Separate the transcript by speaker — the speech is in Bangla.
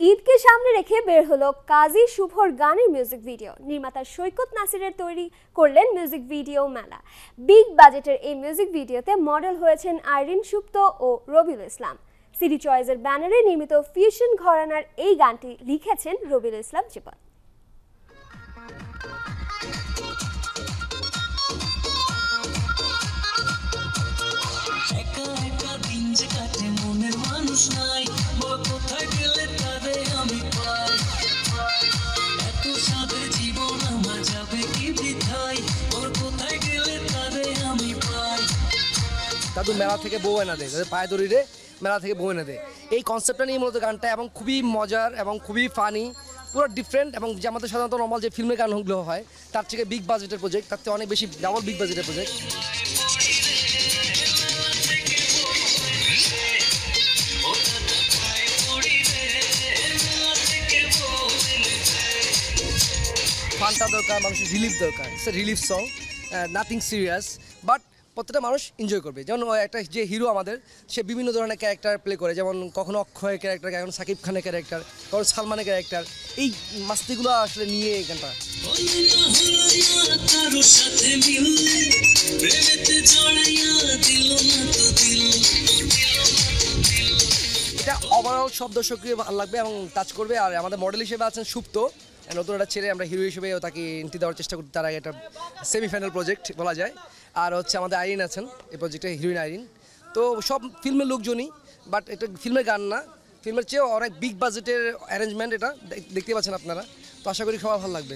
Speaker 1: ঈদকে সামনে রেখে বের হলো কাজী শুভর গানের মিউজিক ভিডিও। নির্মাতা সৈকত নাসিরের তৈরি করলেন মিউজিক ভিডিও মেলা। বিগ বাজেটের এই মিউজিক ভিডিওতে মডেল হয়েছেন আইরিন সুপ্ত ও রবিউল ইসলাম। সিডি চয়েসের ব্যানারে নির্মিত ফিউশন ঘরানার এই গানটি লিখেছেন রবিউল ইসলাম জীবন।
Speaker 2: দাদু মেলা থেকে বউ এনে দেয়, পায়ে দড়ি রে মেলা থেকে বউ এনে দেয়, এই কনসেপ্টটা নিয়ে মূলত গানটা, এবং খুবই মজার এবং খুবই ফানি, পুরো ডিফারেন্ট। এবং যে আমাদের সাধারণত নর্মাল যে ফিল্মের গানগুলো হয় তার থেকে বিগ বাজেটের প্রজেক্ট, তার থেকে অনেক বেশি ডাবল বিগ বাজেটের প্রজেক্ট। ফানটা দরকার, মানুষের রিলিফ দরকার। It's a relief song, nothing serious, but প্রত্যেকটা মানুষ এনজয় করবে। যেমন একটা যে হিরো আমাদের, সে বিভিন্ন ধরনের ক্যারেক্টার প্লে করে, যেমন কখনো অক্ষয়ের ক্যারেক্টার, কখনো সাকিব খানের ক্যারেক্টার, কখনো সালমানের ক্যারেক্টার। এই মাস্তিগুলো আসলে নিয়ে এই গানটা। এটা ওভারঅল সব দর্শককে ভালো লাগবে এবং টাচ করবে। আর আমাদের মডেল হিসেবে আছেন সুপ্ত, নতুন একটা ছেলে, আমরা হিরো হিসেবে তাকে এন্ট্রি দেওয়ার চেষ্টা করতে, তার আগে একটা সেমিফাইনাল প্রজেক্ট বলা যায়। আর হচ্ছে আমাদের আইরিন আছেন এই প্রজেক্টে, হিরোইন আইরিন। তো সব ফিল্মের লোকজনই, বাট এটা ফিল্মের গান না, ফিল্মের চেয়েও অনেক বিগ বাজেটের অ্যারেঞ্জমেন্ট, এটা দেখতে পাচ্ছেন আপনারা। তো আশা করি সবার ভালো লাগবে।